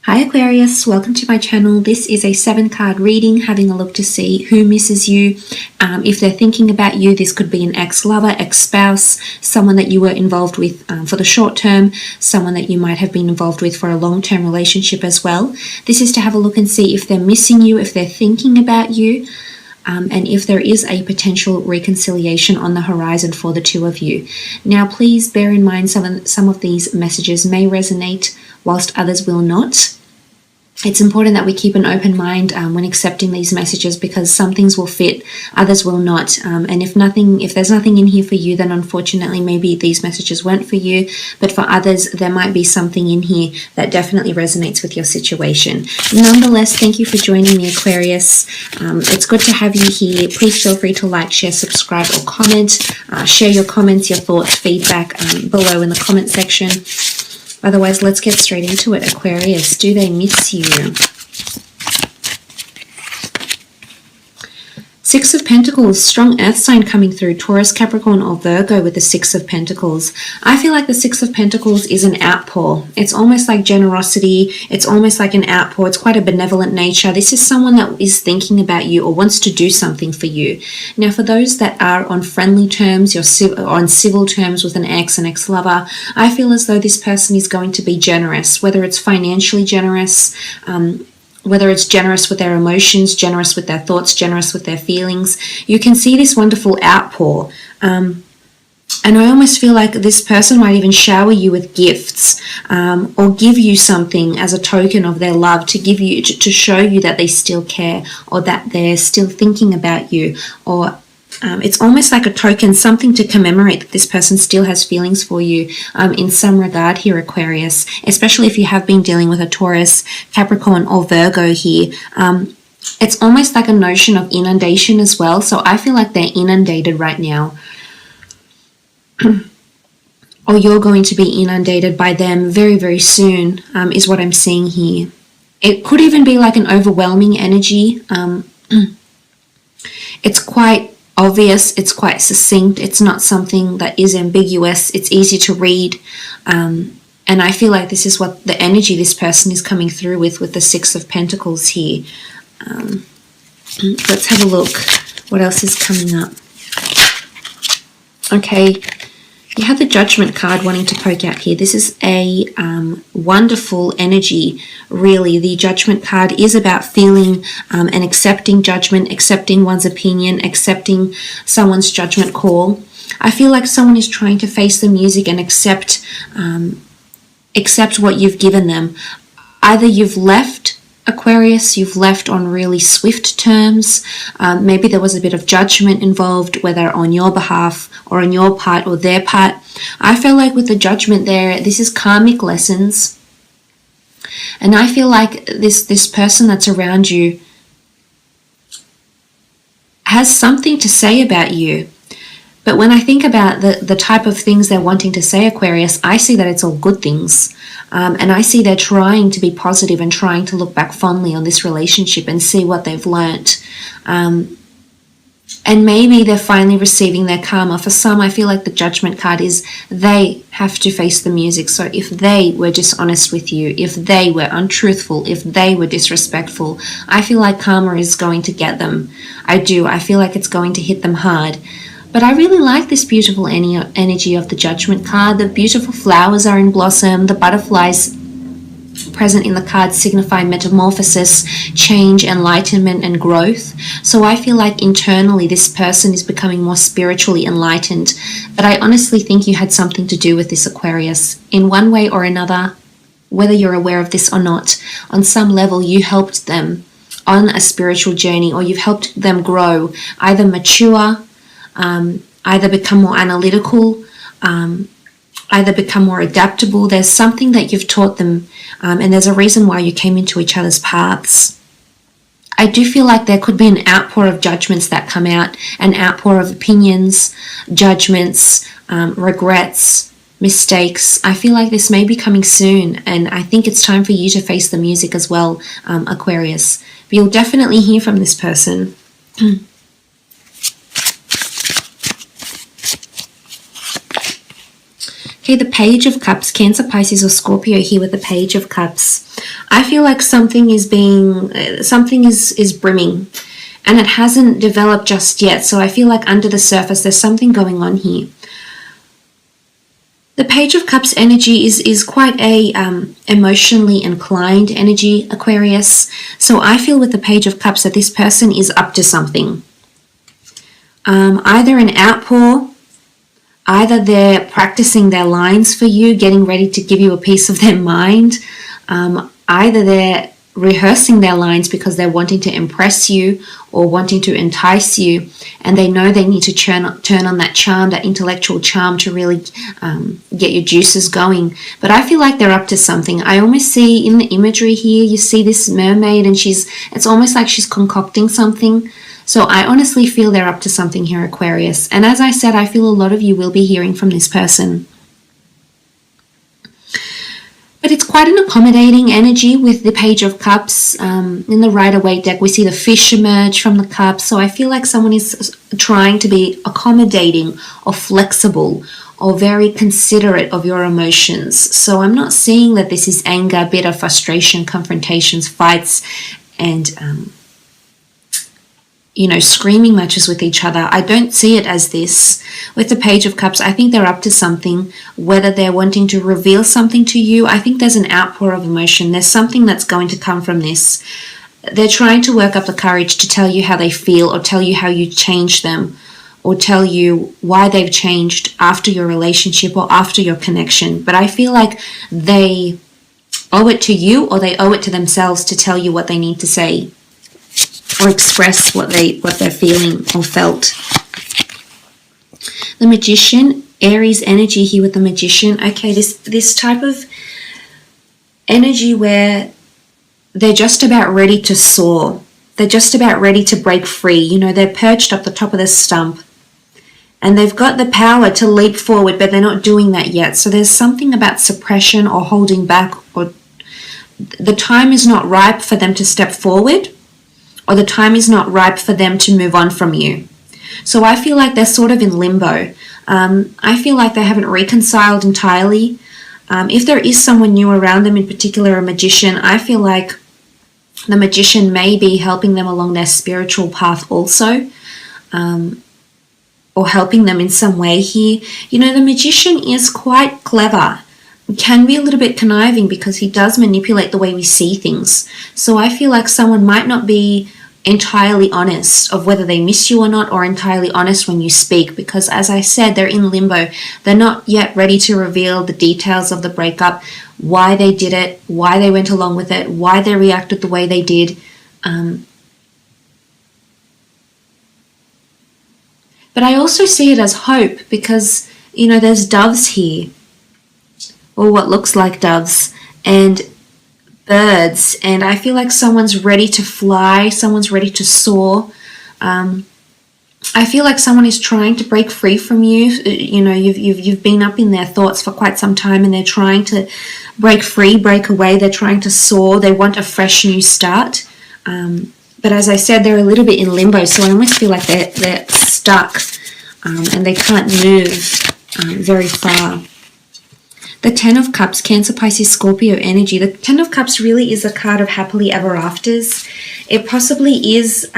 Hi Aquarius, welcome to my channel. This is a 7-card reading, having a look to see who misses you. If they're thinking about you, this could be an ex-lover, ex-spouse, someone that you were involved with for the short term, someone that you might have been involved with for a long-term relationship as well. This is to have a look and see if they're missing you, if they're thinking about you, and if there is a potential reconciliation on the horizon for the two of you. Now, please bear in mind some of these messages may resonate whilst others will not. It's important that we keep an open mind when accepting these messages, because some things will fit, others will not. And if there's nothing in here for you, then unfortunately maybe these messages weren't for you. But for others, there might be something in here that definitely resonates with your situation. Nonetheless, thank you for joining me, Aquarius. It's good to have you here. Please feel free to like, share, subscribe, or comment. Share your comments, your thoughts, feedback below in the comment section. Otherwise, let's get straight into it. Aquarius, do they miss you? Six of Pentacles, strong earth sign coming through, Taurus, Capricorn, or Virgo with the Six of Pentacles. I feel like the Six of Pentacles is an outpour. It's almost like generosity. It's almost like an outpour. It's quite a benevolent nature. This is someone that is thinking about you or wants to do something for you. Now, for those that are on friendly terms, you're on civil terms with an ex-lover, I feel as though this person is going to be generous, whether it's financially generous, whether it's generous with their emotions, generous with their thoughts, generous with their feelings. You can see this wonderful outpour. And I almost feel like this person might even shower you with gifts, or give you something as a token of their love, to give you, to show you that they still care, or that they're still thinking about you, or it's almost like a token, something to commemorate that this person still has feelings for you in some regard here, Aquarius, especially if you have been dealing with a Taurus, Capricorn, or Virgo here. It's almost like a notion of inundation as well. So I feel like they're inundated right now. Or you're going to be inundated by them very, very soon, is what I'm seeing here. It could even be like an overwhelming energy. It's quite obvious, it's quite succinct, it's not something that is ambiguous, it's easy to read, and I feel like this is what the energy this person is coming through with the Six of Pentacles here. Let's have a look what else is coming up. Okay, you have the Judgment card wanting to poke out here. This is a wonderful energy, really. The Judgment card is about feeling and accepting judgment, accepting one's opinion, accepting someone's judgment call. I feel like someone is trying to face the music and accept what you've given them. Either you've left, Aquarius, you've left on really swift terms. Maybe there was a bit of judgment involved, whether on your behalf or on your part or their part. I feel like with the Judgment there, this is karmic lessons. And I feel like this person that's around you has something to say about you. But when I think about the type of things they're wanting to say, Aquarius, I see that it's all good things. And I see they're trying to be positive and trying to look back fondly on this relationship and see what they've learnt. And maybe they're finally receiving their karma. For some, I feel like the Judgment card is they have to face the music. So if they were dishonest with you, if they were untruthful, if they were disrespectful, I feel like karma is going to get them. I do. I feel like it's going to hit them hard. But I really like this beautiful energy of the Judgment card. The beautiful flowers are in blossom. The butterflies present in the card signify metamorphosis, change, enlightenment, and growth. So I feel like internally this person is becoming more spiritually enlightened. But I honestly think you had something to do with this, Aquarius. In one way or another, whether you're aware of this or not, on some level you helped them on a spiritual journey, or you've helped them grow, either mature, either become more analytical, either become more adaptable. There's something that you've taught them, and there's a reason why you came into each other's paths. I do feel like there could be an outpour of judgments that come out, an outpour of opinions, judgments, regrets, mistakes. I feel like this may be coming soon, and I think it's time for you to face the music as well, Aquarius. But you'll definitely hear from this person. Okay, the Page of Cups, Cancer, Pisces, or Scorpio here with the Page of Cups. I feel like something is brimming, and it hasn't developed just yet. So I feel like under the surface, there's something going on here. The Page of Cups energy is quite a emotionally inclined energy, Aquarius. So I feel with the Page of Cups that this person is up to something. Either an outpour, either they're practicing their lines for you, getting ready to give you a piece of their mind. Either they're rehearsing their lines because they're wanting to impress you or wanting to entice you, and they know they need to turn on that charm, that intellectual charm, to really get your juices going. But I feel like they're up to something. I almost see in the imagery here, you see this mermaid, and it's almost like she's concocting something. So I honestly feel they're up to something here, Aquarius. And as I said, I feel a lot of you will be hearing from this person. But it's quite an accommodating energy with the Page of Cups. In the Rider-Waite deck, we see the fish emerge from the cups. So I feel like someone is trying to be accommodating or flexible or very considerate of your emotions. So I'm not seeing that this is anger, bitter, frustration, confrontations, fights, and screaming matches with each other. I don't see it as this. With the Page of Cups, I think they're up to something, whether they're wanting to reveal something to you. I think there's an outpour of emotion. There's something that's going to come from this. They're trying to work up the courage to tell you how they feel, or tell you how you changed them, or tell you why they've changed after your relationship or after your connection. But I feel like they owe it to you, or they owe it to themselves to tell you what they need to say, or express what they're feeling or felt. The Magician, Aries energy here with the Magician. Okay, this type of energy where they're just about ready to soar. They're just about ready to break free. They're perched up the top of the stump, and they've got the power to leap forward, but they're not doing that yet. So there's something about suppression or holding back, or the time is not ripe for them to step forward, or the time is not ripe for them to move on from you. So I feel like they're sort of in limbo. I feel like they haven't reconciled entirely. If there is someone new around them, in particular a magician, I feel like the magician may be helping them along their spiritual path also, or helping them in some way here. The magician is quite clever. Can be a little bit conniving because he does manipulate the way we see things. So I feel like someone might not be entirely honest of whether they miss you or not, or entirely honest when you speak, because as I said, they're in limbo. They're not yet ready to reveal the details of the breakup, why they did it, why they went along with it, why they reacted the way they did. But I also see it as hope, because there's doves here, or what looks like doves, and birds, and I feel like someone's ready to fly, someone's ready to soar. I feel like someone is trying to break free from you. You've been up in their thoughts for quite some time, and they're trying to break free, break away. They're trying to soar. They want a fresh new start. But as I said, they're a little bit in limbo, so I almost feel like they're stuck, and they can't move very far. The Ten of Cups, Cancer, Pisces, Scorpio energy. The Ten of Cups really is a card of happily ever afters. It possibly is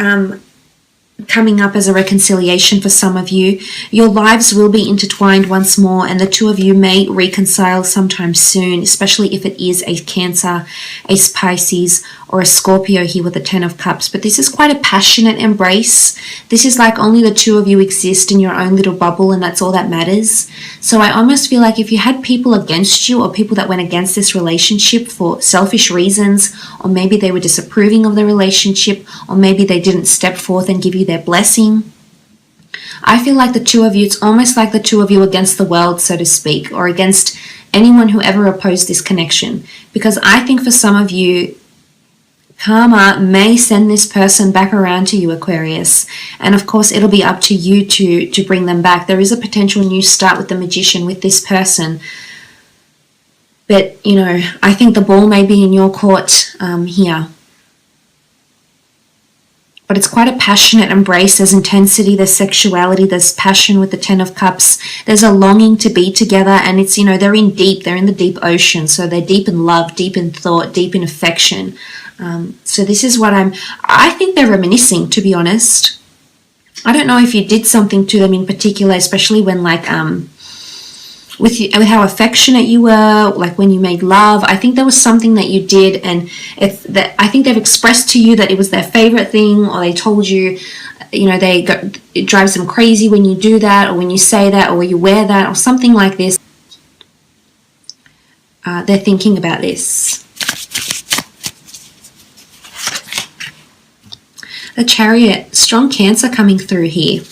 coming up as a reconciliation for some of you. Your lives will be intertwined once more, and the two of you may reconcile sometime soon, especially if it is a Cancer, a Pisces, or a Scorpio here with the Ten of Cups. But this is quite a passionate embrace. This is like only the two of you exist in your own little bubble, and that's all that matters. So I almost feel like if you had people against you, or people that went against this relationship for selfish reasons, or maybe they were disapproving of the relationship, or maybe they didn't step forth and give you their blessing, I feel like the two of you, it's almost like the two of you against the world, so to speak, or against anyone who ever opposed this connection. Because I think for some of you, karma may send this person back around to you, Aquarius. And of course, it'll be up to you to bring them back. There is a potential new start with the Magician, with this person. But, I think the ball may be in your court here. but it's quite a passionate embrace. There's intensity, there's sexuality, there's passion with the Ten of Cups. There's a longing to be together, and it's, you know, they're in the deep ocean. So they're deep in love, deep in thought, deep in affection. So this is what I think they're reminiscing, to be honest. I don't know if you did something to them in particular, especially when like, with how affectionate you were, like when you made love. I think there was something that you did, and I think they've expressed to you that it was their favorite thing, or they told you, you know, it drives them crazy when you do that, or when you say that, or when you wear that, or something like this. They're thinking about this. The Chariot, strong Cancer coming through here.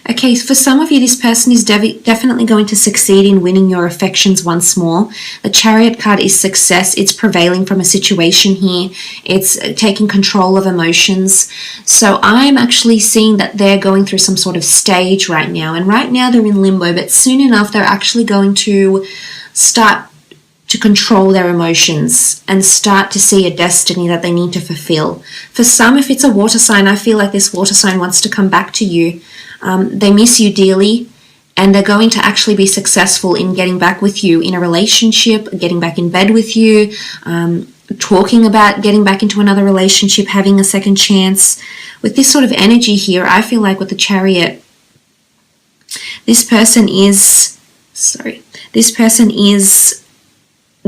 Okay, for some of you, this person is definitely going to succeed in winning your affections once more. The Chariot card is success. It's prevailing from a situation here. It's taking control of emotions. So I'm actually seeing that they're going through some sort of stage right now. And right now they're in limbo, but soon enough they're actually going to start to control their emotions and start to see a destiny that they need to fulfill. For some, if it's a water sign, I feel like this water sign wants to come back to you. They miss you dearly, and they're going to actually be successful in getting back with you in a relationship, getting back in bed with you, talking about getting back into another relationship, having a second chance. With this sort of energy here, I feel like with the Chariot, this person is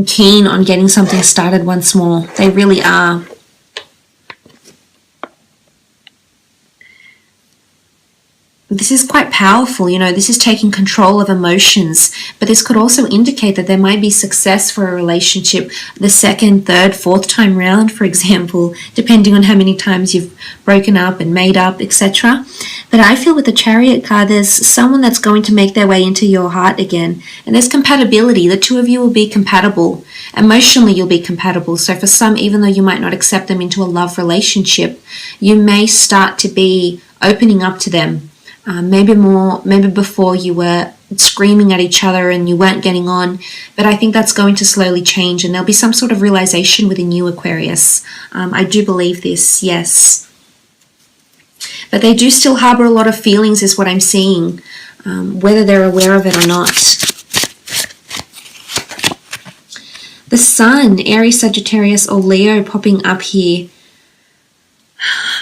keen on getting something started once more. They really are. This is quite powerful, you know, this is taking control of emotions, but this could also indicate that there might be success for a relationship the second, third, fourth time round, for example, depending on how many times you've broken up and made up, etc. But I feel with the Chariot card, there's someone that's going to make their way into your heart again, and there's compatibility. The two of you will be compatible. Emotionally, you'll be compatible. So for some, even though you might not accept them into a love relationship, you may start to be opening up to them. Maybe before you were screaming at each other and you weren't getting on, but I think that's going to slowly change, and there'll be some sort of realization within you, Aquarius. I do believe this, yes. But they do still harbor a lot of feelings is what I'm seeing, whether they're aware of it or not. The Sun, Aries, Sagittarius, or Leo popping up here.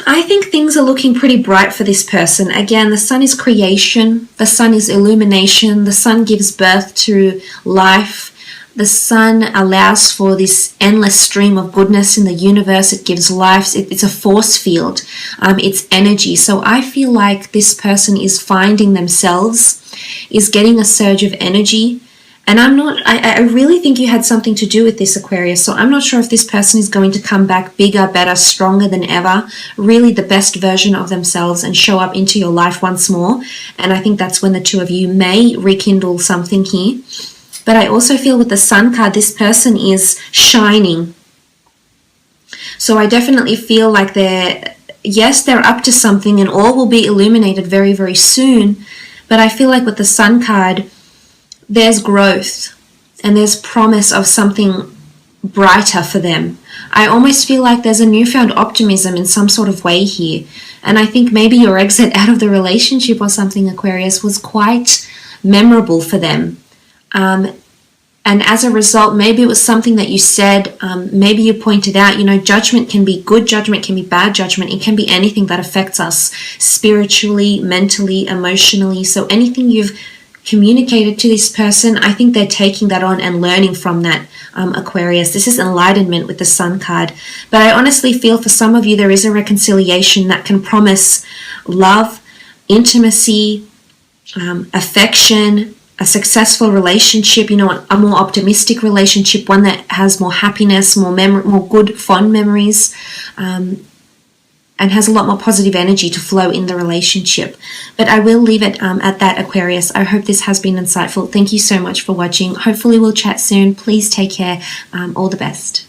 I think things are looking pretty bright for this person. Again, the Sun is creation. The Sun is illumination. The Sun gives birth to life. The Sun allows for this endless stream of goodness in the universe. It gives life. It's a force field. It's energy. So I feel like this person is finding themselves, is getting a surge of energy. And I really think you had something to do with this, Aquarius. So I'm not sure if this person is going to come back bigger, better, stronger than ever, really the best version of themselves, and show up into your life once more. And I think that's when the two of you may rekindle something here. But I also feel with the Sun card, this person is shining. So I definitely feel like they're up to something, and all will be illuminated very, very soon. But I feel like with the Sun card, there's growth and there's promise of something brighter for them. I almost feel like there's a newfound optimism in some sort of way here. And I think maybe your exit out of the relationship or something, Aquarius, was quite memorable for them. And as a result, maybe it was something that you said, maybe you pointed out, you know, judgment can be good judgment, can be bad judgment. It can be anything that affects us spiritually, mentally, emotionally. So anything you've communicated to this person, I think they're taking that on and learning from that, Aquarius. This is enlightenment with the Sun card. But I honestly feel for some of you there is a reconciliation that can promise love, intimacy, affection, a successful relationship, you know, a more optimistic relationship, one that has more happiness, more good, fond memories, and has a lot more positive energy to flow in the relationship. But I will leave it at that, Aquarius. I hope this has been insightful. Thank you so much for watching. Hopefully we'll chat soon. Please take care. All the best.